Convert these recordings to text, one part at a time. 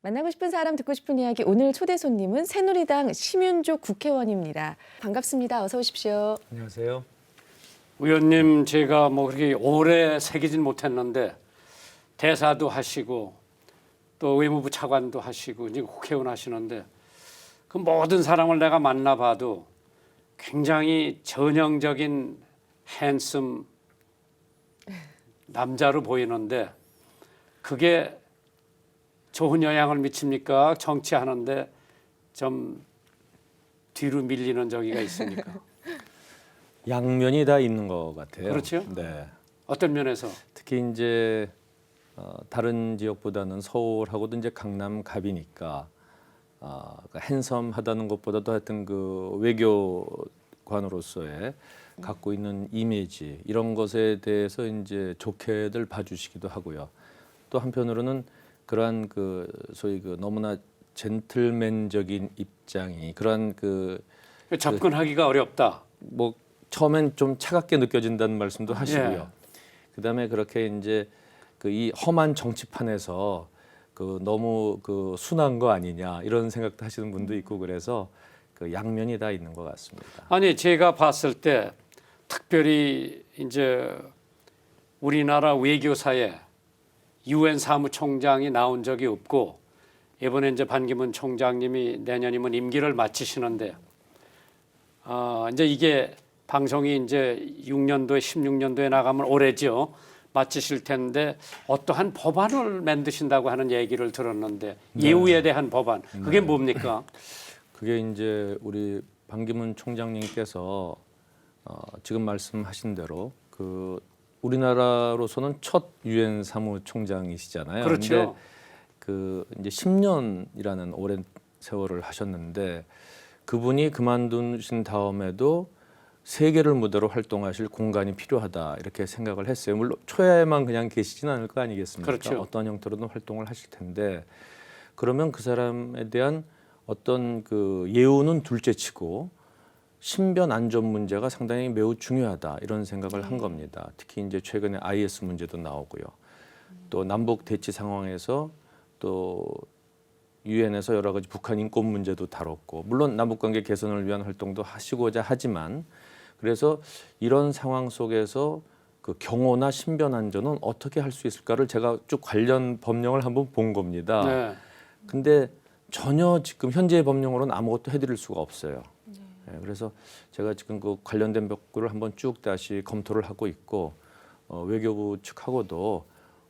만나고 싶은 사람 듣고 싶은 이야기 오늘 초대 손님은 새누리당 심윤조 국회의원입니다. 반갑습니다. 어서 오십시오. 안녕하세요. 의원님, 제가 뭐 그렇게 오래 새기진 못했는데 대사도 하시고 또 외무부 차관도 하시고 이제 국회의원 하시는데 그 모든 사람을 내가 만나봐도 굉장히 전형적인 핸섬 남자로 보이는데 그게 좋은 영향을 미칩니까? 정치하는데 좀 뒤로 밀리는 저기가 있습니까? 양면이 다 있는 것 같아요. 그렇죠? 네. 어떤 면에서? 특히 이제 다른 지역보다는 서울하고도 이제 강남 갑이니까 그러니까 핸섬하다는 것보다도 하여튼 그 외교관으로서의 갖고 있는 이미지 이런 것에 대해서 이제 좋게들 봐주시기도 하고요. 또 한편으로는 그러한 그 소위 그 너무나 젠틀맨적인 입장이 그러한 접근하기가 어렵다. 뭐 처음엔 좀 차갑게 느껴진다는 말씀도 하시고요. 예. 그다음에 그렇게 이제 그 이 험한 정치판에서 그 너무 그 순한 거 아니냐 이런 생각도 하시는 분도 있고 그래서 그 양면이 다 있는 것 같습니다. 아니 제가 봤을 때 특별히 이제 우리나라 외교사에 유엔 사무총장이 나온 적이 없고 이번에 이제 반기문 총장님이 내년이면 임기를 마치시는데 이제 이게 방송이 이제 6년도에 16년도에 나가면 올해죠. 마치실 텐데 어떠한 법안을 만드신다고 하는 얘기를 들었는데 예우에 대한 법안 그게 뭡니까? 그게 이제 우리 반기문 총장님께서 지금 말씀하신 대로 그 우리나라로서는 첫 유엔 사무총장이시잖아요. 그렇죠. 근데 그 이제 10년이라는 오랜 세월을 하셨는데 그분이 그만두신 다음에도 세계를 무대로 활동하실 공간이 필요하다 이렇게 생각을 했어요. 물론 초야에만 그냥 계시진 않을 거 아니겠습니까? 그렇죠. 어떤 형태로든 활동을 하실 텐데 그러면 그 사람에 대한 어떤 그 예우는 둘째치고 신변 안전 문제가 상당히 매우 중요하다 이런 생각을 한 겁니다. 특히 이제 최근에 IS 문제도 나오고요. 또 남북 대치 상황에서 또 유엔에서 여러 가지 북한 인권 문제도 다뤘고 물론 남북 관계 개선을 위한 활동도 하시고자 하지만 그래서 이런 상황 속에서 그 경호나 신변 안전은 어떻게 할 수 있을까를 제가 쭉 관련 법령을 한번 본 겁니다. 네. 근데 전혀 지금 현재의 법령으로는 아무것도 해드릴 수가 없어요. 네, 그래서 제가 지금 그 관련된 법규를 한번 쭉 다시 검토를 하고 있고 외교부 측하고도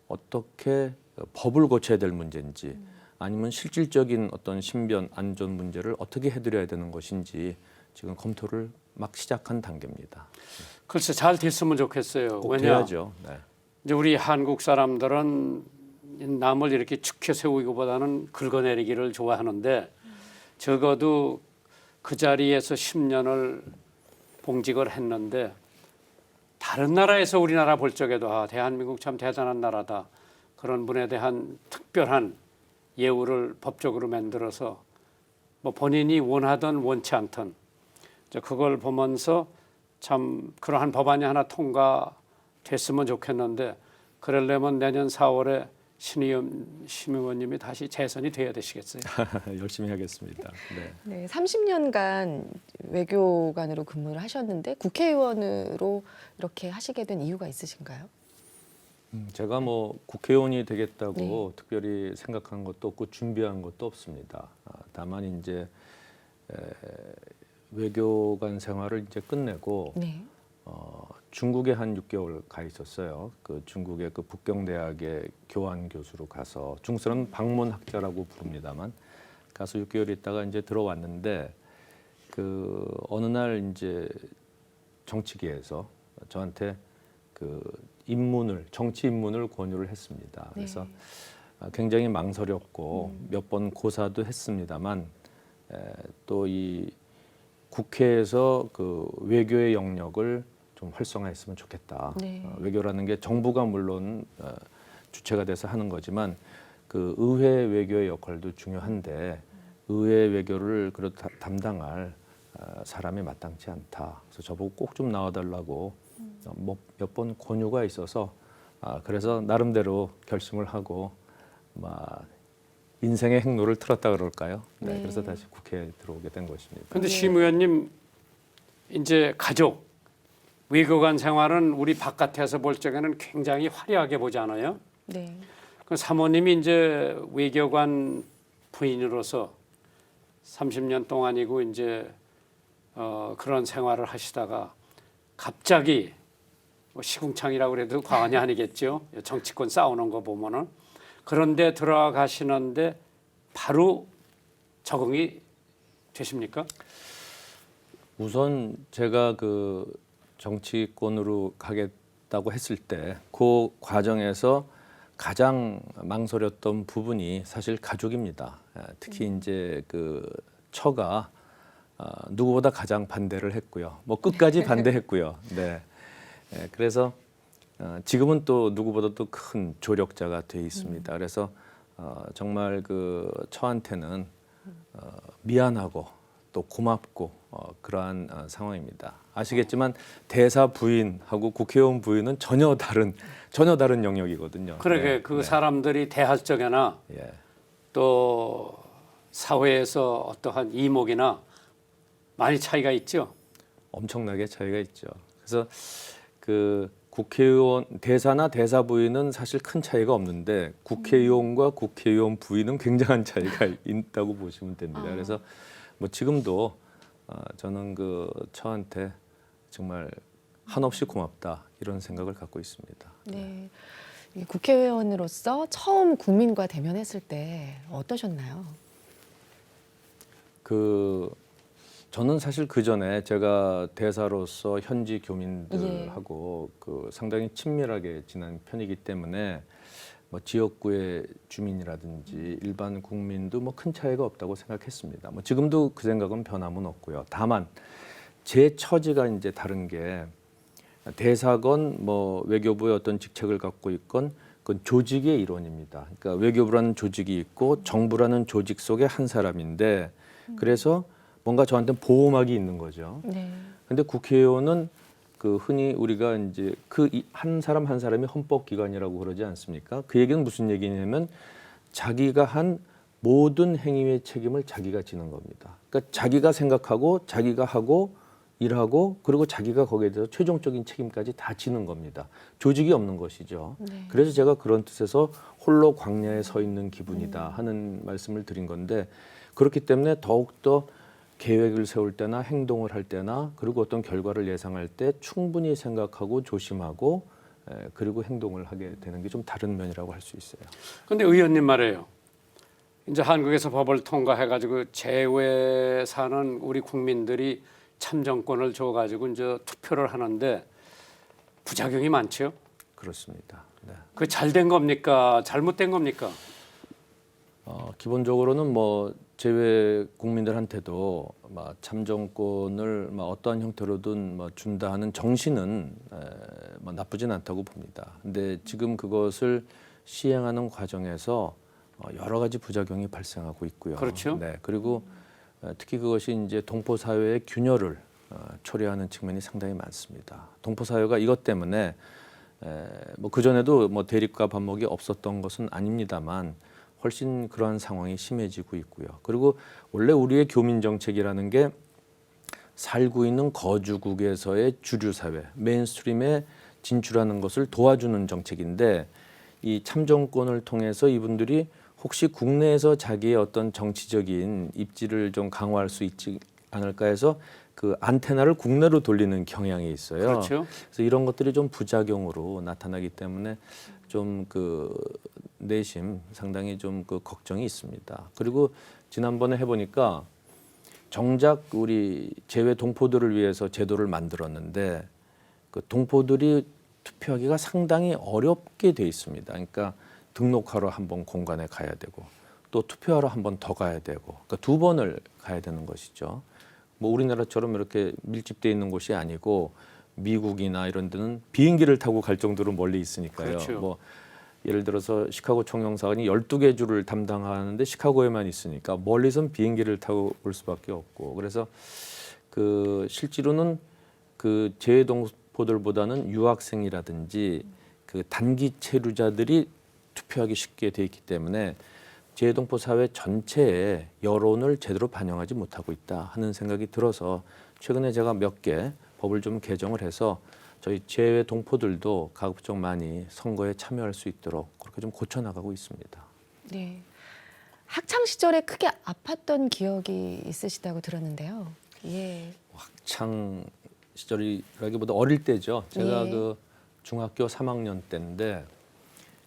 어떻게 법을 고쳐야 될 문제인지 아니면 실질적인 어떤 신변 안전 문제를 어떻게 해드려야 되는 것인지 지금 검토를 막 시작한 단계입니다. 글쎄 잘 됐으면 좋겠어요. 꼭 왜냐? 돼야죠. 네. 이제 우리 한국 사람들은 남을 이렇게 축혀 세우기보다는 긁어내리기를 좋아하는데 적어도 그 자리에서 10년을 봉직을 했는데 다른 나라에서 우리나라 볼 적에도 대한민국 참 대단한 나라다. 그런 분에 대한 특별한 예우를 법적으로 만들어서 뭐 본인이 원하든 원치 않든 그걸 보면서 참 그러한 법안이 하나 통과됐으면 좋겠는데 그러려면 내년 4월에 심 의원님이 다시 재선이 돼야 되시겠어요. 열심히 하겠습니다. 네. 네, 30년간 외교관으로 근무를 하셨는데 국회의원으로 이렇게 하시게 된 이유가 있으신가요? 제가 뭐 국회의원이 되겠다고 네. 특별히 생각한 것도 없고 준비한 것도 없습니다. 다만 이제 외교관 생활을 이제 끝내고 네. 중국에 한 6개월 가 있었어요. 그 중국의 그 북경대학의 교환 교수로 가서 중국에서는 방문학자라고 부릅니다만 가서 6개월 있다가 이제 들어왔는데 그 어느 날 이제 정치계에서 저한테 그 정치 입문을 권유를 했습니다. 그래서 굉장히 망설였고 몇 번 고사도 했습니다만 또 이 국회에서 그 외교의 영역을 좀 활성화했으면 좋겠다. 네. 외교라는 게 정부가 물론 주체가 돼서 하는 거지만 그 의회 외교의 역할도 중요한데 의회 외교를 그래도 담당할 사람이 마땅치 않다. 그래서 저보고 꼭 좀 나와달라고 몇 번 권유가 있어서 그래서 나름대로 결심을 하고 인생의 행로를 틀었다 그럴까요? 네, 네. 그래서 다시 국회에 들어오게 된 것입니다. 근데 네. 심 의원님 이제 가족 외교관 생활은 우리 바깥에서 볼 적에는 굉장히 화려하게 보지 않아요? 네. 그 사모님이 이제 외교관 부인으로서 30년 동안이고 이제 그런 생활을 하시다가 갑자기 뭐 시궁창이라고 그래도 과언이 아니겠죠. 정치권 싸우는 거 보면은 그런데 들어가시는데 바로 적응이 되십니까? 우선 제가 그 정치권으로 가겠다고 했을 때 그 과정에서 가장 망설였던 부분이 사실 가족입니다. 특히 이제 그 처가 누구보다 가장 반대를 했고요. 뭐 끝까지 반대했고요. 네. 그래서 지금은 또 누구보다도 큰 조력자가 돼 있습니다. 그래서 정말 그 처한테는 미안하고 또 고맙고 그러한 상황입니다. 아시겠지만 대사 부인하고 국회의원 부인은 전혀 다른 영역이거든요. 그러게 네, 그 네. 사람들이 대할 적에나 예. 또 사회에서 어떠한 이목이나 많이 차이가 있죠. 엄청나게 차이가 있죠. 그래서 그 국회의원 대사나 대사 부인은 사실 큰 차이가 없는데 국회의원과 국회의원 부인은 굉장한 차이가 있다고 보시면 됩니다. 그래서 뭐 지금도 저는 그 처한테 정말 한없이 고맙다 이런 생각을 갖고 있습니다. 네. 이 국회의원으로서 처음 국민과 대면했을 때 어떠셨나요? 그 저는 사실 그 전에 제가 대사로서 현지 교민들하고 그 상당히 친밀하게 지낸 편이기 때문에 뭐 지역구의 주민이라든지 일반 국민도 뭐 큰 차이가 없다고 생각했습니다. 뭐 지금도 그 생각은 변함은 없고요. 다만 제 처지가 이제 다른 게 대사건 뭐 외교부의 어떤 직책을 갖고 있건 그건 조직의 일원입니다. 그러니까 외교부라는 조직이 있고 정부라는 조직 속의 한 사람인데 그래서 뭔가 저한테는 보호막이 있는 거죠. 네. 근데 국회의원은 그 흔히 우리가 이제 그 한 사람 한 사람이 헌법기관이라고 그러지 않습니까? 그 얘기는 무슨 얘기냐면 자기가 한 모든 행위의 책임을 자기가 지는 겁니다. 그러니까 자기가 생각하고 자기가 하고 일하고 그리고 자기가 거기에 대해서 최종적인 책임까지 다 지는 겁니다. 조직이 없는 것이죠. 네. 그래서 제가 그런 뜻에서 홀로 광야에 서 있는 기분이다 하는 말씀을 드린 건데 그렇기 때문에 더욱더 계획을 세울 때나 행동을 할 때나 그리고 어떤 결과를 예상할 때 충분히 생각하고 조심하고 그리고 행동을 하게 되는 게 좀 다른 면이라고 할 수 있어요. 근데 의원님 말이에요. 이제 한국에서 법을 통과해가지고 재외 사는 우리 국민들이 참정권을 줘가지고 이제 투표를 하는데 부작용이 많죠. 그렇습니다. 네. 그 잘된 겁니까? 잘못된 겁니까? 기본적으로는 뭐 제외 국민들한테도 막 참정권을 막 어떠한 형태로든 뭐 준다 하는 정신은 뭐 나쁘진 않다고 봅니다. 근데 지금 그것을 시행하는 과정에서 여러 가지 부작용이 발생하고 있고요. 그렇죠. 네. 그리고 특히 그것이 이제 동포 사회의 균열을 초래하는 측면이 상당히 많습니다. 동포 사회가 이것 때문에 뭐 그 전에도 뭐 대립과 반목이 없었던 것은 아닙니다만 훨씬 그러한 상황이 심해지고 있고요. 그리고 원래 우리의 교민 정책이라는 게 살고 있는 거주국에서의 주류 사회, 메인스트림에 진출하는 것을 도와주는 정책인데 이 참정권을 통해서 이분들이 혹시 국내에서 자기의 어떤 정치적인 입지를 좀 강화할 수 있지 않을까 해서 그 안테나를 국내로 돌리는 경향이 있어요. 그렇죠. 그래서 이런 것들이 좀 부작용으로 나타나기 때문에 좀 그 내심 상당히 좀 그 걱정이 있습니다. 그리고 지난번에 해보니까 정작 우리 재외 동포들을 위해서 제도를 만들었는데 그 동포들이 투표하기가 상당히 어렵게 돼 있습니다. 그러니까 등록하러 한 번 공간에 가야 되고 또 투표하러 한 번 더 가야 되고 그러니까 두 번을 가야 되는 것이죠. 뭐 우리나라처럼 이렇게 밀집돼 있는 곳이 아니고 미국이나 이런 데는 비행기를 타고 갈 정도로 멀리 있으니까요. 그렇죠. 뭐 예를 들어서 시카고 총영사관이 12개 주를 담당하는데 시카고에만 있으니까 멀리선 비행기를 타고 올 수밖에 없고 그래서 그 실제로는 그 재외 동포들보다는 유학생이라든지 그 단기 체류자들이 투표하기 쉽게 돼 있기 때문에 재외동포 사회 전체의 여론을 제대로 반영하지 못하고 있다 하는 생각이 들어서 최근에 제가 몇 개 법을 좀 개정을 해서 저희 재외동포들도 가급적 많이 선거에 참여할 수 있도록 그렇게 좀 고쳐나가고 있습니다. 네. 학창 시절에 크게 아팠던 기억이 있으시다고 들었는데요. 예. 학창 시절이라기보다 어릴 때죠. 제가 예. 그 중학교 3학년 때인데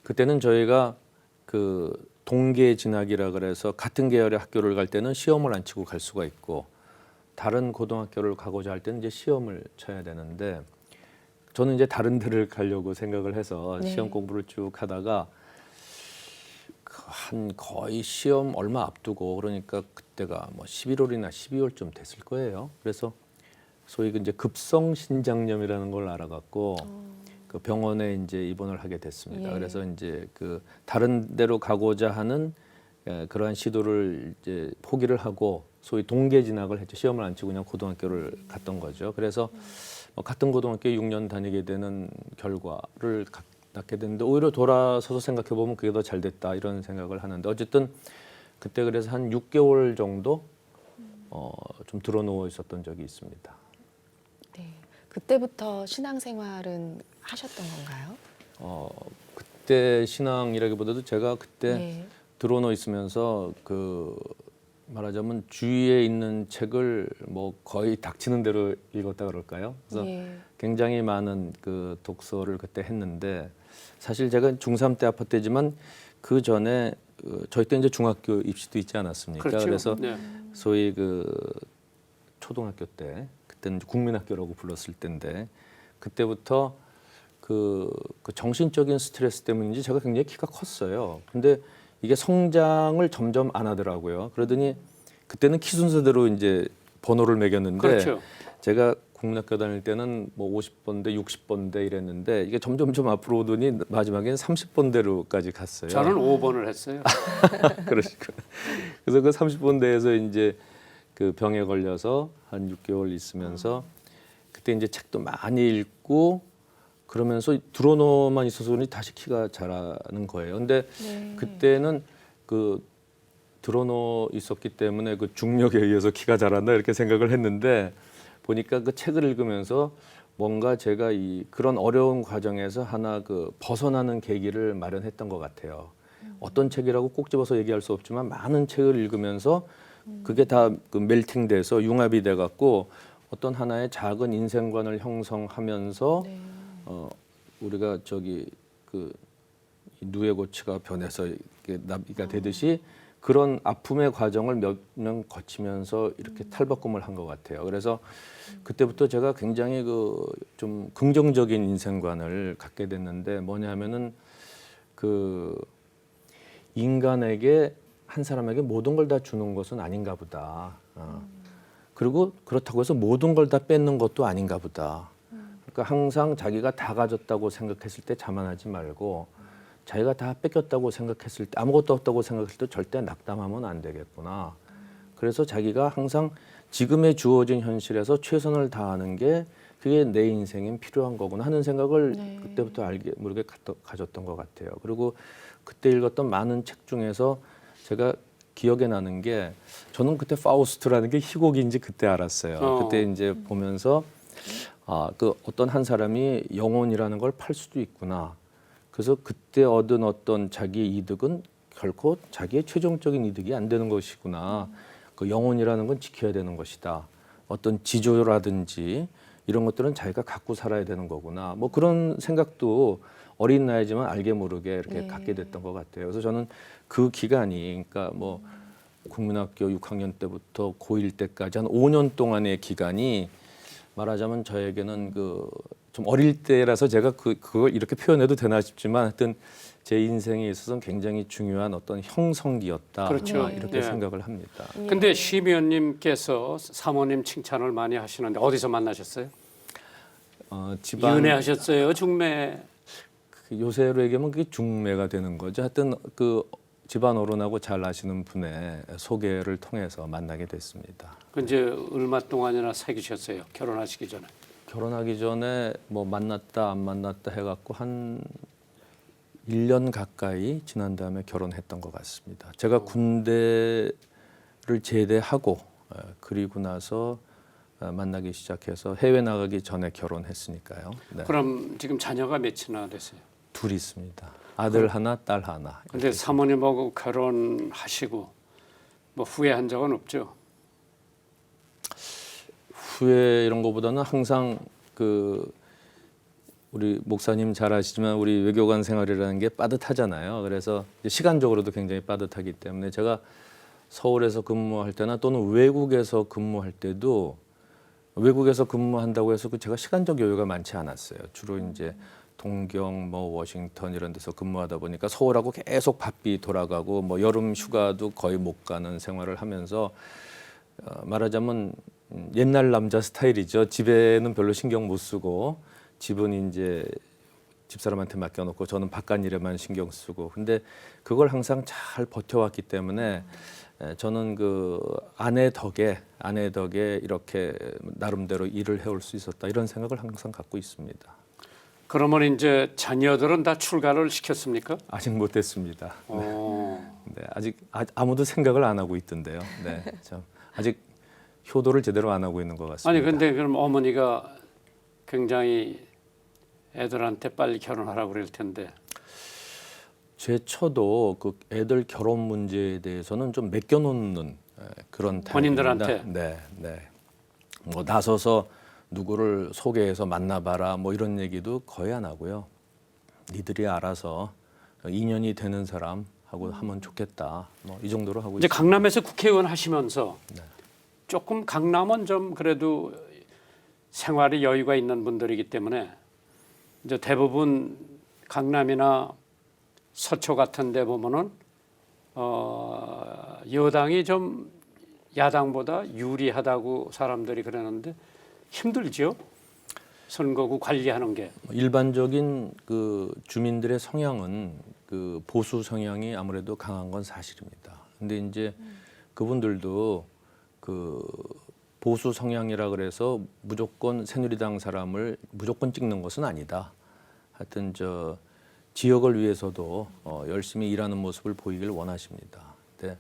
그때는 저희가 그 동계 진학이라 그래서 같은 계열의 학교를 갈 때는 시험을 안 치고 갈 수가 있고 다른 고등학교를 가고자 할 때는 이제 시험을 쳐야 되는데 저는 이제 다른 데를 가려고 생각을 해서 네. 시험 공부를 쭉 하다가 한 거의 시험 얼마 앞두고 그러니까 그때가 뭐 11월이나 12월쯤 됐을 거예요. 그래서 소위 이제 급성 신장염이라는 걸 알아갖고 그 병원에 이제 입원을 하게 됐습니다. 예. 그래서 이제 그 다른 데로 가고자 하는 그러한 시도를 이제 포기를 하고 소위 동계 진학을 했죠. 시험을 안 치고 그냥 고등학교를 갔던 거죠. 그래서 같은 고등학교에 6년 다니게 되는 결과를 낳게 됐는데 오히려 돌아서서 생각해 보면 그게 더 잘 됐다 이런 생각을 하는데 어쨌든 그때 그래서 한 6개월 정도 좀 드러누워 있었던 적이 있습니다. 네. 그때부터 신앙생활은 하셨던 건가요? 그때 신앙이라기보다도 제가 그때 네. 드러누워 있으면서 그 말하자면 주위에 있는 책을 뭐 거의 닥치는 대로 읽었다 그럴까요? 그래서 네. 굉장히 많은 그 독서를 그때 했는데 사실 제가 중3 때 아팠대지만 그 전에 저희 때 이제 중학교 입시도 있지 않았습니까? 그렇죠. 그래서 네. 소위 그 초등학교 때 그때는 국민학교라고 불렀을 때인데 그때부터 그 정신적인 스트레스 때문인지 제가 굉장히 키가 컸어요. 근데 이게 성장을 점점 안 하더라고요. 그러더니 그때는 키 순서대로 이제 번호를 매겼는데 그렇죠. 제가 국민학교 다닐 때는 뭐 50번대, 60번대 이랬는데 이게 점점점 앞으로 오더니 마지막에는 30번대로까지 갔어요. 저는 5번을 했어요. 그러시고 그래서 그 30번대에서 이제 그 병에 걸려서 한 6개월 있으면서 그때 이제 책도 많이 읽고 그러면서 드러너만 있어서 그런지 다시 키가 자라는 거예요. 근데 네. 그때는 그 드러너 있었기 때문에 그 중력에 의해서 키가 자란다 이렇게 생각을 했는데 보니까 그 책을 읽으면서 뭔가 제가 이 그런 어려운 과정에서 하나 그 벗어나는 계기를 마련했던 것 같아요. 어떤 책이라고 꼭 집어서 얘기할 수 없지만 많은 책을 읽으면서 그게 다 그 멜팅돼서 융합이 돼갖고 어떤 하나의 작은 인생관을 형성하면서 네. 우리가 저기 그 누에고치가 변해서 이렇게 나비가 되듯이 그런 아픔의 과정을 몇 년 거치면서 이렇게 탈바꿈을 한 것 같아요. 그래서 그때부터 제가 굉장히 그 좀 긍정적인 인생관을 갖게 됐는데 뭐냐면은 그 인간에게 한 사람에게 모든 걸 다 주는 것은 아닌가 보다. 그리고 그렇다고 해서 모든 걸 다 뺏는 것도 아닌가 보다. 그러니까 항상 자기가 다 가졌다고 생각했을 때 자만하지 말고 자기가 다 뺏겼다고 생각했을 때 아무것도 없다고 생각했을 때 절대 낙담하면 안 되겠구나. 그래서 자기가 항상 지금의 주어진 현실에서 최선을 다하는 게 그게 내 인생엔 필요한 거구나 하는 생각을 네. 그때부터 알게 모르게 가졌던 것 같아요. 그리고 그때 읽었던 많은 책 중에서 제가 기억에 나는 게 저는 그때 파우스트라는 게 희곡인지 그때 알았어요. 그때 이제 보면서 그 어떤 한 사람이 영혼이라는 걸 팔 수도 있구나. 그래서 그때 얻은 어떤 자기의 이득은 결코 자기의 최종적인 이득이 안 되는 것이구나. 그 영혼이라는 건 지켜야 되는 것이다. 어떤 지조라든지 이런 것들은 자기가 갖고 살아야 되는 거구나. 뭐 그런 생각도 어린 나이지만 알게 모르게 이렇게 네. 갖게 됐던 것 같아요. 그래서 저는 그 기간이 그러니까 뭐 국민학교 6학년 때부터 고1 때까지 한 5년 동안의 기간이 말하자면 저에게는 그 좀 어릴 때라서 제가 그걸 이렇게 표현해도 되나 싶지만 하여튼 제 인생에 있어서는 굉장히 중요한 어떤 형성기였다. 그렇죠. 이렇게 네. 생각을 합니다. 근데 심의원님께서 사모님 칭찬을 많이 하시는데 어디서 만나셨어요? 집안 윤회하셨어요? 중매? 그 요새로 얘기하면 그게 중매가 되는 거죠. 하여튼 그 집안 어른하고 잘 아시는 분의 소개를 통해서 만나게 됐습니다. 그 이제 얼마 동안이나 사귀셨어요? 결혼하시기 전에? 결혼하기 전에 뭐 만났다 안 만났다 해갖고 한 1년 가까이 지난 다음에 결혼했던 것 같습니다. 제가 군대를 제대하고 그리고 나서 만나기 시작해서 해외 나가기 전에 결혼했으니까요. 네. 그럼 지금 자녀가 몇이나 되세요? 둘이 있습니다. 아들 하나, 딸 하나. 근데 사모님하고 결혼하시고 뭐 후회한 적은 없죠? 후회 이런 거보다는 항상 그 우리 목사님 잘 아시지만 우리 외교관 생활이라는 게 빠듯하잖아요. 그래서 이제 시간적으로도 굉장히 빠듯하기 때문에 제가 서울에서 근무할 때나 또는 외국에서 근무할 때도 외국에서 근무한다고 해서 제가 시간적 여유가 많지 않았어요. 주로 이제 동경, 뭐 워싱턴 이런 데서 근무하다 보니까 서울하고 계속 바삐 돌아가고 뭐 여름 휴가도 거의 못 가는 생활을 하면서 말하자면 옛날 남자 스타일이죠. 집에는 별로 신경 못 쓰고 집은 이제 집사람한테 맡겨놓고 저는 바깥 일에만 신경 쓰고 근데 그걸 항상 잘 버텨왔기 때문에 저는 그 아내 덕에 이렇게 나름대로 일을 해올 수 있었다 이런 생각을 항상 갖고 있습니다. 그러면 이제 자녀들은 다 출가를 시켰습니까? 아직 못했습니다. 어. 네, 아직 아무도 생각을 안 하고 있던데요. 네, 참 아직 효도를 제대로 안 하고 있는 것 같습니다. 아니 근데 그럼 어머니가 굉장히 애들한테 빨리 결혼하라고 그럴 텐데. 제 처도 그 애들 결혼 문제에 대해서는 좀 맡겨놓는 그런 본인들한테? 타입입니다. 네, 네. 뭐 나서서 누구를 소개해서 만나봐라 뭐 이런 얘기도 거의 안 하고요. 니들이 알아서 인연이 되는 사람하고 하면 좋겠다. 뭐 이 정도로 하고 이제 있습니다. 강남에서 국회의원 하시면서 네. 조금 강남은 좀 그래도 생활에 여유가 있는 분들이기 때문에 이제 대부분 강남이나 서초 같은 데 보면은 여당이 좀 야당보다 유리하다고 사람들이 그러는데 힘들죠? 선거구 관리하는 게. 일반적인 그 주민들의 성향은 그 보수 성향이 아무래도 강한 건 사실입니다. 근데 이제 그분들도 그 보수 성향이라 그래서 무조건 새누리당 사람을 무조건 찍는 것은 아니다. 하여튼 저 지역을 위해서도 열심히 일하는 모습을 보이길 원하십니다. 근데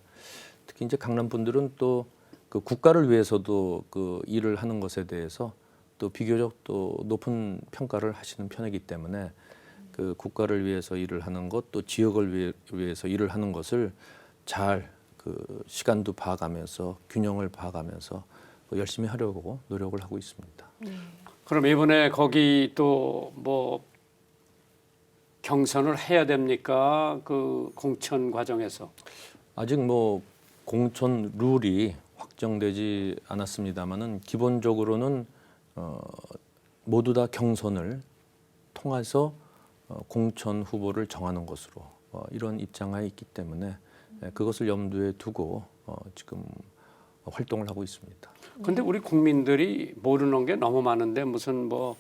특히 이제 강남 분들은 또 그 국가를 위해서도 그 일을 하는 것에 대해서 또 비교적 또 높은 평가를 하시는 편이기 때문에 그 국가를 위해서 일을 하는 것, 또 지역을 위해서 일을 하는 것을 잘 그 시간도 봐가면서 균형을 봐가면서 열심히 하려고 노력을 하고 있습니다. 그럼 이번에 거기 또 뭐 경선을 해야 됩니까? 그 공천 과정에서. 아직 뭐 공천 룰이 확정되지 않았습니다만은 기본적으로는 모두 다 경선을 통해서 공천 후보를 정하는 것으로 이런 입장하에 있기 때문에 그것을 염두에 두고 지금 활동을 하고 있습니다. 근데 우리 국민들이 모르는 게 너무 많은데 무슨 뭐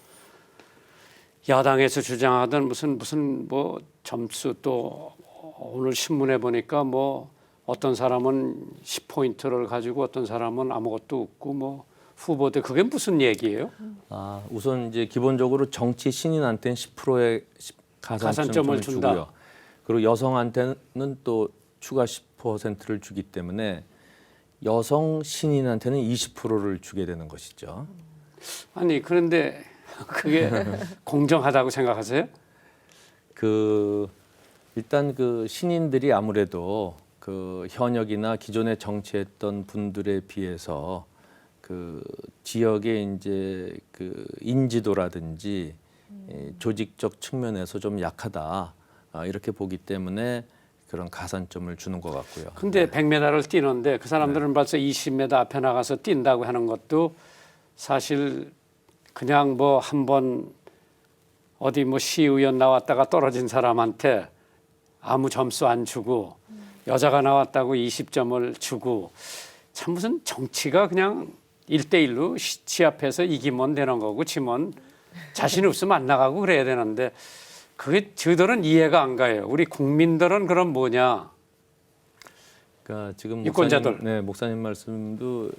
야당에서 주장하던 무슨 뭐 점수 또 오늘 신문에 보니까 뭐 어떤 사람은 10포인트를 가지고 어떤 사람은 아무것도 없고 뭐 후보들 그게 무슨 얘기예요? 아, 우선 이제 기본적으로 정치 신인한테는 10%의 가산점을 준다. 주고요. 그리고 여성한테는 또 추가 10%를 주기 때문에 여성 신인한테는 20%를 주게 되는 것이죠. 아니 그런데 그게 공정하다고 생각하세요? 그 일단 그 신인들이 아무래도 그 현역이나 기존에 정치했던 분들에 비해서 그 지역의 이제 그 인지도라든지 조직적 측면에서 좀 약하다 이렇게 보기 때문에 그런 가산점을 주는 것 같고요. 근데 100m를 뛰는데 그 사람들은 벌써 20m 앞에 나가서 뛴다고 하는 것도 사실 그냥 뭐 한번 어디 뭐 시의원 나왔다가 떨어진 사람한테 아무 점수 안 주고 여자가 나왔다고 20점을 주고 참 무슨 정치가 그냥 1대1로 시합해서 이기면 되는 거고 지면 자신 없으면 안 나가고 그래야 되는데 그게 저들은 이해가 안 가요. 우리 국민들은 그럼 뭐냐? 그러니까 지금 유권자들. 목사님 말씀도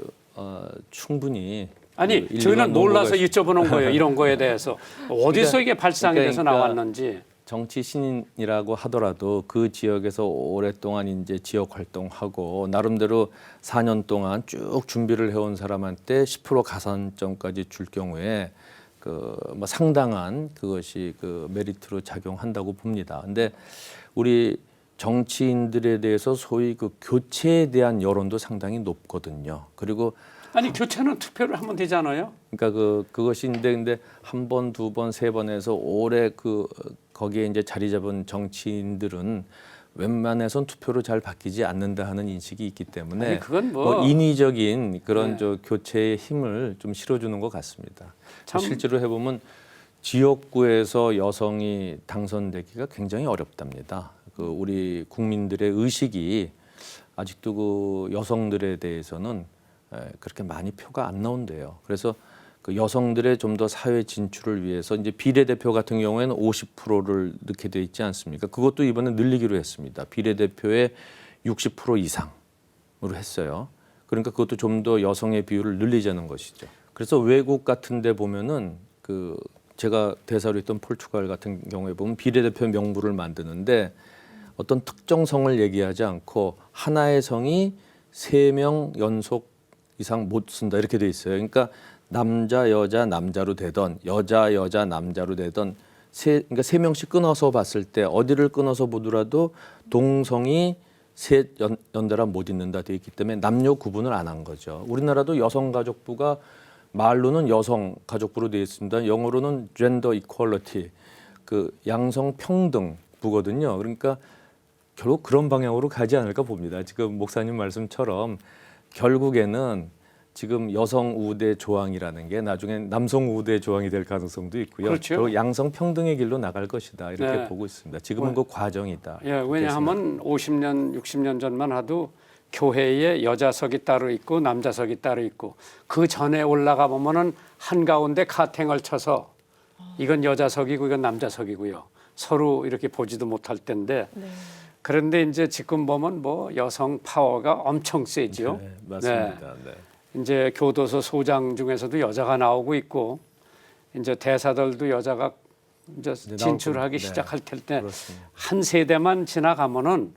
충분히 아니 그 저희는 일리가 몰라서 농구가 여쭤보는 거예요. 이런 거에 대해서 어디서 이게 발상이 그러니까 돼서 나왔는지. 정치 신인이라고 하더라도 그 지역에서 오랫동안 이제 지역 활동하고 나름대로 4년 동안 쭉 준비를 해온 사람한테 10% 가산점까지 줄 경우에 그 뭐 상당한 그것이 그 메리트로 작용한다고 봅니다. 근데 우리 정치인들에 대해서 소위 그 교체에 대한 여론도 상당히 높거든요. 그리고 아니 교체는 투표를 하면 되잖아요. 그러니까 그것인데 근데 한 번, 두 번, 세 번 해서 오래 거기에 이제 자리 잡은 정치인들은 웬만해선 투표로 잘 바뀌지 않는다 하는 인식이 있기 때문에 아니, 그건 뭐 인위적인 그런 네. 저 교체의 힘을 좀 실어주는 것 같습니다. 참- 실제로 해보면 지역구에서 여성이 당선되기가 굉장히 어렵답니다. 그 우리 국민들의 의식이 아직도 그 여성들에 대해서는 그렇게 많이 표가 안 나온대요. 그래서 그 여성들의 좀 더 사회 진출을 위해서 이제 비례대표 같은 경우에는 50%를 넣게 돼 있지 않습니까? 그것도 이번에 늘리기로 했습니다. 비례대표의 60% 이상으로 했어요. 그러니까 그것도 좀 더 여성의 비율을 늘리자는 것이죠. 그래서 외국 같은 데 보면은 그 제가 대사로 있던 포르투갈 같은 경우에 보면 비례대표 명부를 만드는데 어떤 특정 성을 얘기하지 않고 하나의 성이 3명 연속 이상 못 쓴다 이렇게 돼 있어요. 그러니까 남자 여자 남자로 되던 여자 여자 남자로 되던 그러니까 3명씩 끊어서 봤을 때 어디를 끊어서 보더라도 동성이 셋 연달아 못 있는다 돼 있기 때문에 남녀 구분을 안 한 거죠. 우리나라도 여성가족부가 말로는 여성가족부로 되어 있습니다. 영어로는 gender equality, 그 양성평등부거든요. 그러니까 결국 그런 방향으로 가지 않을까 봅니다. 지금 목사님 말씀처럼 결국에는 지금 여성 우대 조항이라는 게 나중에 남성 우대 조항이 될 가능성도 있고요. 그렇죠. 결국 양성 평등의 길로 나갈 것이다 이렇게 네. 보고 있습니다. 지금은 그 과정이다. 예, 왜냐하면 50년, 60년 전만 하도 교회에 여자석이 따로 있고 남자석이 따로 있고 그 전에 올라가 보면은 한 가운데 카탱을 쳐서 이건 여자석이고 이건 남자석이고요. 서로 이렇게 보지도 못할 텐데 그런데 이제 지금 보면 뭐 여성 파워가 엄청 세지요. 네, 맞습니다. 네. 이제 교도소 소장 중에서도 여자가 나오고 있고 이제 대사들도 여자가 이제 진출하기 네. 시작할 텐데 그렇습니다. 한 세대만 지나가면은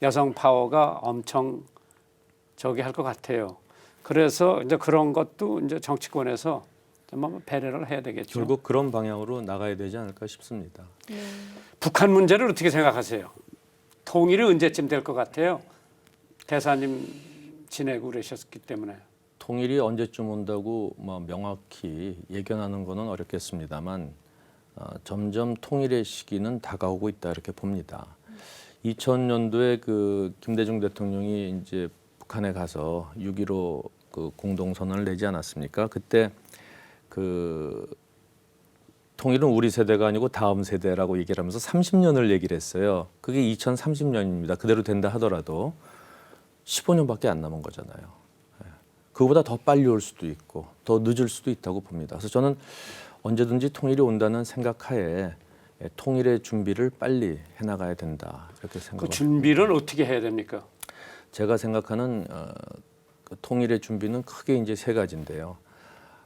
여성 파워가 엄청 저기 할 것 같아요. 그래서 이제 그런 것도 이제 정치권에서 좀 한번 배려를 해야 되겠죠. 결국 그런 방향으로 나가야 되지 않을까 싶습니다. 북한 문제를 어떻게 생각하세요? 통일이 언제쯤 될 것 같아요? 대사님 지내고 그러셨기 때문에. 통일이 언제쯤 온다고 뭐 명확히 예견하는 것은 어렵겠습니다만 점점 통일의 시기는 다가오고 있다 이렇게 봅니다. 2000년도에 그 김대중 대통령이 이제 북한에 가서 6.15 그 공동선언을 내지 않았습니까? 그때 그 통일은 우리 세대가 아니고 다음 세대라고 얘기를 하면서 30년을 얘기를 했어요. 그게 2030년입니다. 그대로 된다 하더라도 15년밖에 안 남은 거잖아요. 그거보다 더 빨리 올 수도 있고 더 늦을 수도 있다고 봅니다. 그래서 저는 언제든지 통일이 온다는 생각하에 통일의 준비를 빨리 해나가야 된다 이렇게 그 생각합니다. 준비를 어떻게 해야 됩니까? 제가 생각하는 그 통일의 준비는 크게 이제 3가지인데요.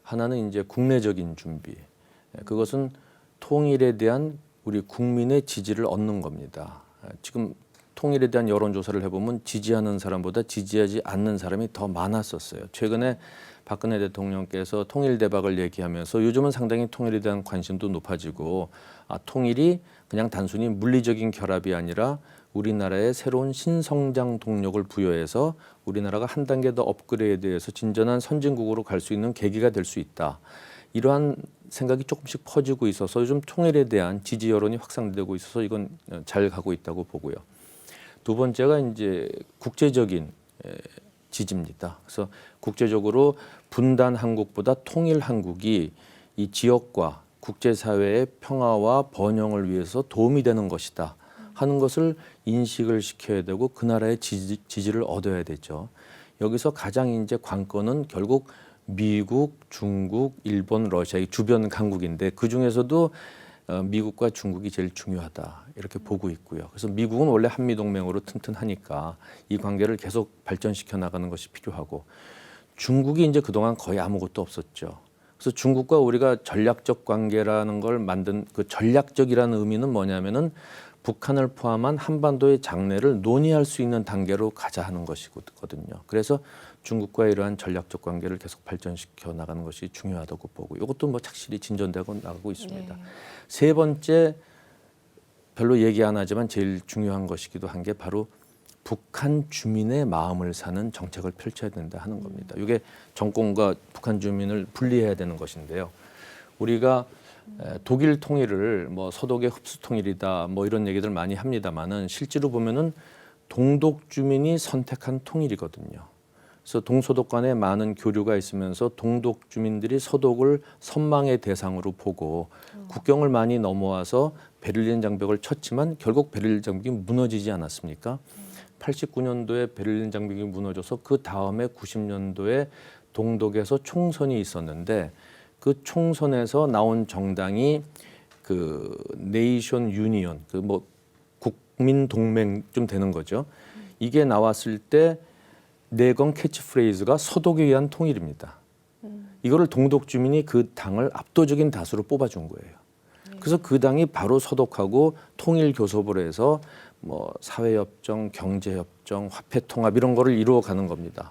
하나는 이제 국내적인 준비. 그것은 통일에 대한 우리 국민의 지지를 얻는 겁니다. 지금 통일에 대한 여론조사를 해보면 지지하는 사람보다 지지하지 않는 사람이 더 많았었어요. 최근에 박근혜 대통령께서 통일 대박을 얘기하면서 요즘은 상당히 통일에 대한 관심도 높아지고 통일이 그냥 단순히 물리적인 결합이 아니라 우리나라의 새로운 신성장 동력을 부여해서 우리나라가 한 단계 더 업그레이드해서 진전한 선진국으로 갈 수 있는 계기가 될 수 있다. 이러한 생각이 조금씩 퍼지고 있어서 요즘 통일에 대한 지지 여론이 확산되고 있어서 이건 잘 가고 있다고 보고요. 두 번째가 이제 국제적인 지지입니다. 그래서 국제적으로 분단 한국보다 통일 한국이 이 지역과 국제사회의 평화와 번영을 위해서 도움이 되는 것이다 하는 것을 인식을 시켜야 되고 그 나라의 지지를 얻어야 되죠. 여기서 가장 이제 관건은 결국 미국, 중국, 일본, 러시아 이 주변 강국인데 그 중에서도 미국과 중국이 제일 중요하다 이렇게 보고 있고요. 그래서 미국은 원래 한미동맹으로 튼튼하니까 이 관계를 계속 발전시켜 나가는 것이 필요하고 중국이 이제 그동안 거의 아무것도 없었죠. 그래서 중국과 우리가 전략적 관계라는 걸 만든 그 전략적이라는 의미는 뭐냐면은 북한을 포함한 한반도의 장래를 논의할 수 있는 단계로 가자 하는 것이거든요. 그래서 중국과의 이러한 전략적 관계를 계속 발전시켜 나가는 것이 중요하다고 보고 이것도 뭐 착실히 진전되고 나가고 있습니다. 네. 세 번째 별로 얘기 안 하지만 제일 중요한 것이기도 한 게 바로 북한 주민의 마음을 사는 정책을 펼쳐야 된다 하는 겁니다. 이게 정권과 북한 주민을 분리해야 되는 것인데요. 우리가 독일 통일을 뭐 서독의 흡수 통일이다 뭐 이런 얘기들 많이 합니다만은 실제로 보면은 동독 주민이 선택한 통일이거든요. 그래서 동서독 간에 많은 교류가 있으면서 동독 주민들이 서독을 선망의 대상으로 보고 국경을 많이 넘어와서 베를린 장벽을 쳤지만 결국 베를린 장벽이 무너지지 않았습니까? 89년도에 베를린 장벽이 무너져서 그 다음에 90년도에 동독에서 총선이 있었는데 그 총선에서 나온 정당이 그 네이션 유니언 그 뭐 국민 동맹 좀 되는 거죠. 이게 나왔을 때 내건 캐치프레이즈가 서독에 의한 통일입니다. 이거를 동독 주민이 그 당을 압도적인 다수로 뽑아준 거예요. 그래서 그 당이 바로 서독하고 통일 교섭을 해서 뭐 사회협정, 경제협정, 화폐통합 이런 거를 이루어가는 겁니다.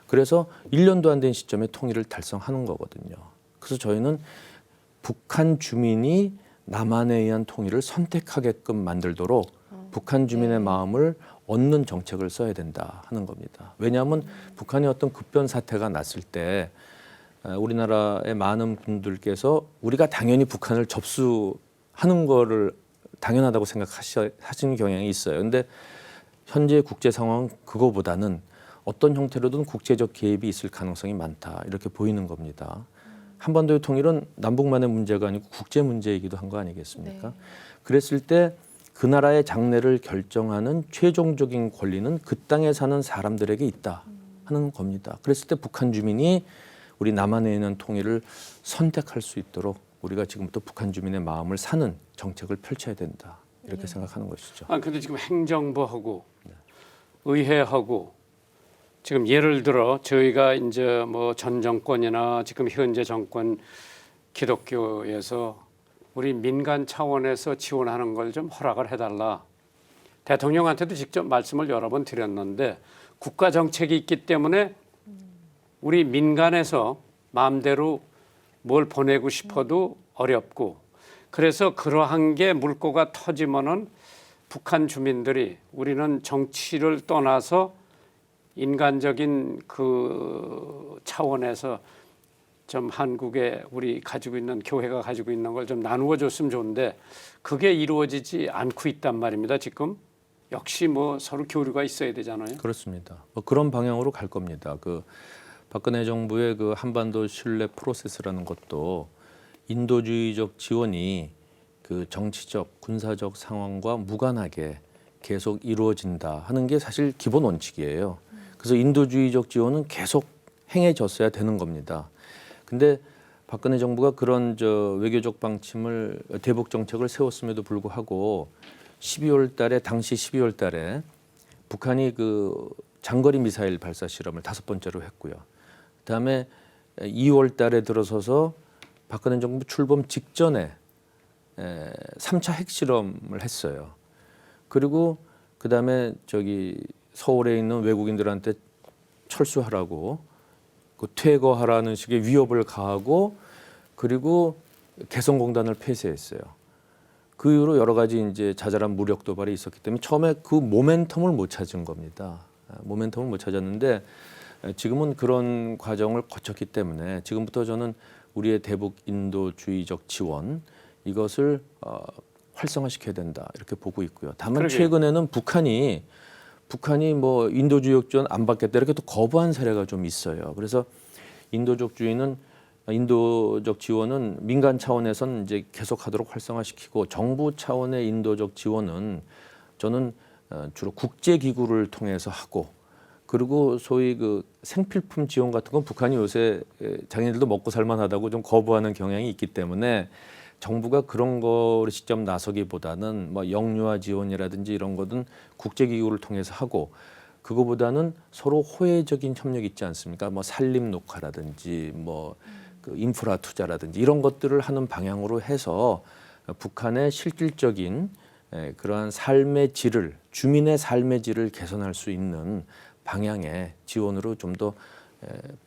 그래서 1년도 안 된 시점에 통일을 달성하는 거거든요. 그래서 저희는 북한 주민이 남한에 의한 통일을 선택하게끔 만들도록 북한 주민의 마음을 얻는 정책을 써야 된다 하는 겁니다. 왜냐하면 북한의 어떤 급변 사태가 났을 때 우리나라의 많은 분들께서 우리가 당연히 북한을 접수하는 거를 당연하다고 생각하시는 경향이 있어요. 그런데 현재 국제 상황은 그거보다는 어떤 형태로든 국제적 개입이 있을 가능성이 많다 이렇게 보이는 겁니다. 한반도의 통일은 남북만의 문제가 아니고 국제 문제이기도 한 거 아니겠습니까? 네. 그랬을 때 그 나라의 장래를 결정하는 최종적인 권리는 그 땅에 사는 사람들에게 있다 하는 겁니다. 그랬을 때 북한 주민이 우리 남한에 있는 통일을 선택할 수 있도록 우리가 지금부터 북한 주민의 마음을 사는 정책을 펼쳐야 된다 이렇게 생각하는 것이죠. 아 근데 지금 행정부하고 의회하고 지금 예를 들어 저희가 이제 뭐 전 정권이나 지금 현재 정권 기독교에서 우리 민간 차원에서 지원하는 걸 좀 허락을 해달라. 대통령한테도 직접 말씀을 여러 번 드렸는데 국가 정책이 있기 때문에 우리 민간에서 마음대로 뭘 보내고 싶어도 어렵고 그래서 그러한 게 물꼬가 터지면은 북한 주민들이 우리는 정치를 떠나서 인간적인 그 차원에서 좀 한국에 우리 가지고 있는 교회가 가지고 있는 걸 좀 나누어 줬으면 좋은데 그게 이루어지지 않고 있단 말입니다. 지금 역시 뭐 서로 교류가 있어야 되잖아요. 그렇습니다. 뭐 그런 방향으로 갈 겁니다. 그 박근혜 정부의 그 한반도 신뢰 프로세스라는 것도 인도주의적 지원이 그 정치적, 군사적 상황과 무관하게 계속 이루어진다 하는 게 사실 기본 원칙이에요. 그래서 인도주의적 지원은 계속 행해졌어야 되는 겁니다. 근데 박근혜 정부가 그런 외교적 방침을 대북 정책을 세웠음에도 불구하고 12월 달에 당시 12월 달에 북한이 그 장거리 미사일 발사 실험을 5번째로 했고요. 그다음에 2월 달에 들어서서 박근혜 정부 출범 직전에 3차 핵실험을 했어요. 그리고 그다음에 서울에 있는 외국인들한테 철수하라고 그 퇴거하라는 식의 위협을 가하고 그리고 개성공단을 폐쇄했어요. 그 이후로 여러 가지 이제 자잘한 무력 도발이 있었기 때문에 처음에 그 모멘텀을 못 찾은 겁니다. 모멘텀을 못 찾았는데 지금은 그런 과정을 거쳤기 때문에 지금부터 저는 우리의 대북 인도주의적 지원 이것을 활성화시켜야 된다 이렇게 보고 있고요. 다만 그러게요. 최근에는 북한이 뭐 인도주의적 지원 안 받겠다 이렇게 또 거부한 사례가 좀 있어요. 그래서 인도적 지원은 민간 차원에서는 이제 계속하도록 활성화시키고 정부 차원의 인도적 지원은 저는 주로 국제기구를 통해서 하고 그리고 소위 그 생필품 지원 같은 건 북한이 요새 자기네들도 먹고 살만하다고 좀 거부하는 경향이 있기 때문에 정부가 그런 거를 직접 나서기보다는 뭐 영유아 지원이라든지 이런 거든 국제기구를 통해서 하고 그거보다는 서로 호혜적인 협력이 있지 않습니까? 뭐 산림 녹화라든지 뭐 그 인프라 투자라든지 이런 것들을 하는 방향으로 해서 북한의 실질적인 그러한 삶의 질을 주민의 삶의 질을 개선할 수 있는 방향의 지원으로 좀 더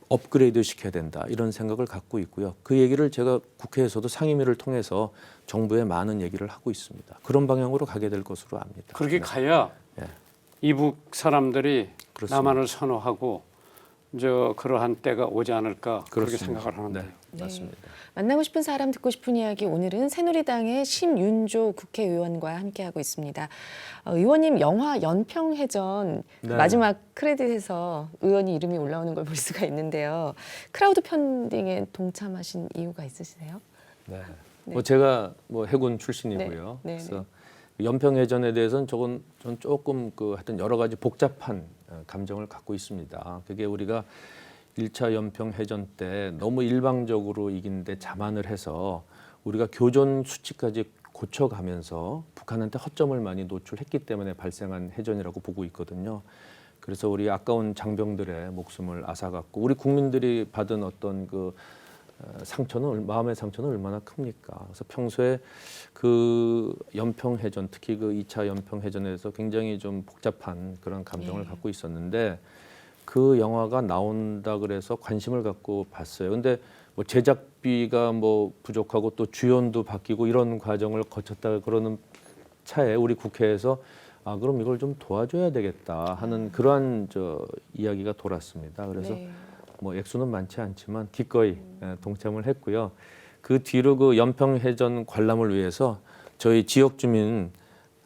업그레이드 시켜야 된다 이런 생각을 갖고 있고요. 그 얘기를 제가 국회에서도 상임위를 통해서 정부에 많은 얘기를 하고 있습니다. 그런 방향으로 가게 될 것으로 압니다. 그렇게 가야 네. 이북 사람들이 그렇습니다. 남한을 선호하고 그러한 때가 오지 않을까 그렇게 그렇습니다. 생각을 하는데요. 네, 맞습니다. 만나고 싶은 사람 듣고 싶은 이야기 오늘은 새누리당의 심윤조 국회의원과 함께하고 있습니다. 의원님 영화 연평해전 네. 마지막 크레딧에서 의원이 이름이 올라오는 걸 볼 수가 있는데요. 크라우드 펀딩에 동참하신 이유가 있으세요? 네. 네. 뭐 제가 뭐 해군 출신이고요. 네, 네, 그래서 연평해전에 대해서는 전 조금 하여튼 여러 가지 복잡한 감정을 갖고 있습니다. 그게 우리가 1차 연평해전 때 너무 일방적으로 이기는데 자만을 해서 우리가 교전 수치까지 고쳐가면서 북한한테 허점을 많이 노출했기 때문에 발생한 해전이라고 보고 있거든요. 그래서 우리 아까운 장병들의 목숨을 앗아갔고 우리 국민들이 받은 어떤 상처는 마음의 상처는 얼마나 큽니까? 그래서 평소에 그 연평해전 특히 그 2차 연평해전에서 굉장히 좀 복잡한 그런 감정을 갖고 있었는데 그 영화가 나온다 그래서 관심을 갖고 봤어요. 근데 뭐 제작비가 뭐 부족하고 또 주연도 바뀌고 이런 과정을 거쳤다 그러는 차에 우리 국회에서 그럼 이걸 좀 도와줘야 되겠다 하는 그러한 이야기가 돌았습니다. 그래서 네. 뭐 액수는 많지 않지만 기꺼이 동참을 했고요. 그 뒤로 그 연평해전 관람을 위해서 저희 지역 주민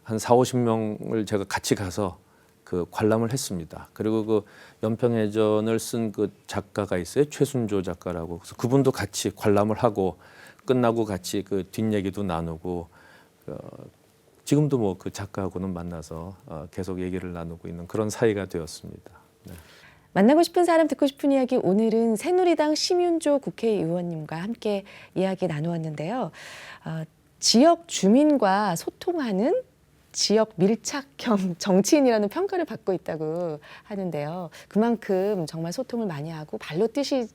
한 40~50명을 제가 같이 가서 그 관람을 했습니다. 그리고 그 연평해전을 쓴 그 작가가 있어요. 최순조 작가라고. 그래서 그분도 같이 관람을 하고 끝나고 같이 그 뒷얘기도 나누고 지금도 뭐 그 작가하고는 만나서 계속 얘기를 나누고 있는 그런 사이가 되었습니다. 네. 만나고 싶은 사람 듣고 싶은 이야기 오늘은 새누리당 심윤조 국회의원님과 함께 이야기 나누었는데요. 지역 주민과 소통하는 지역 밀착형 정치인이라는 평가를 받고 있다고 하는데요. 그만큼 정말 소통을 많이 하고 발로 뛰시는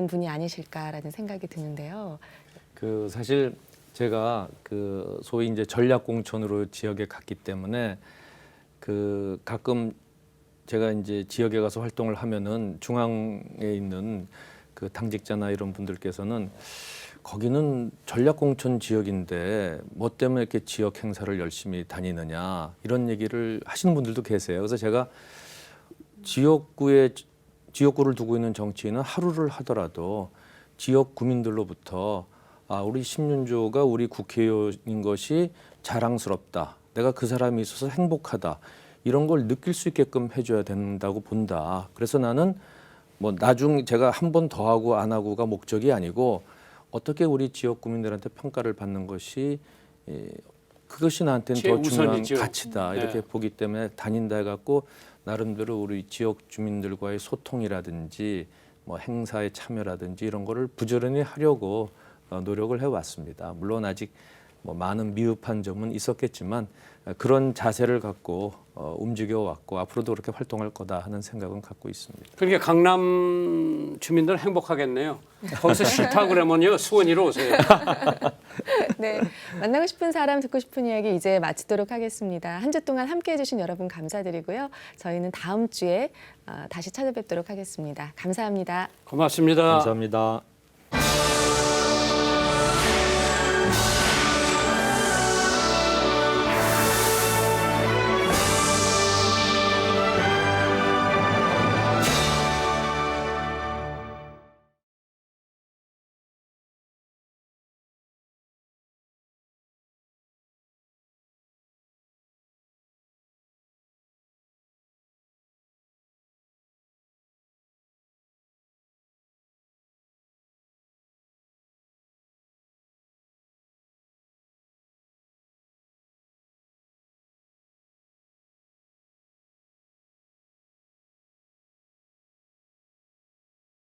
분이 아니실까라는 생각이 드는데요. 그 사실 제가 그 소위 이제 전략공천으로 지역에 갔기 때문에 그 가끔 제가 이제 지역에 가서 활동을 하면은 중앙에 있는 그 당직자나 이런 분들께서는 거기는 전략공천 지역인데 뭐 때문에 이렇게 지역 행사를 열심히 다니느냐 이런 얘기를 하시는 분들도 계세요. 그래서 제가 지역구를 두고 있는 정치인은 하루를 하더라도 지역 구민들로부터 우리 심윤조가 우리 국회의원인 것이 자랑스럽다. 내가 그 사람이 있어서 행복하다. 이런 걸 느낄 수 있게끔 해줘야 된다고 본다. 그래서 나는 뭐 나중 제가 한 번 더 하고 안 하고가 목적이 아니고 어떻게 우리 지역 구민들한테 평가를 받는 것이 그것이 나한테는 더 중요한 최우선이죠. 가치다 네. 이렇게 보기 때문에 다닌다 해갖고 나름대로 우리 지역 주민들과의 소통이라든지 뭐 행사에 참여라든지 이런 거를 부지런히 하려고 노력을 해왔습니다. 물론 아직 뭐 많은 미흡한 점은 있었겠지만 그런 자세를 갖고 움직여 왔고 앞으로도 그렇게 활동할 거다 하는 생각은 갖고 있습니다. 그러니까 강남 주민들 행복하겠네요. 거기서 싫다 그러면요 수원이로 오세요. 네, 만나고 싶은 사람 듣고 싶은 이야기 이제 마치도록 하겠습니다. 한 주 동안 함께해 주신 여러분 감사드리고요. 저희는 다음 주에 다시 찾아뵙도록 하겠습니다. 감사합니다. 고맙습니다. 감사합니다.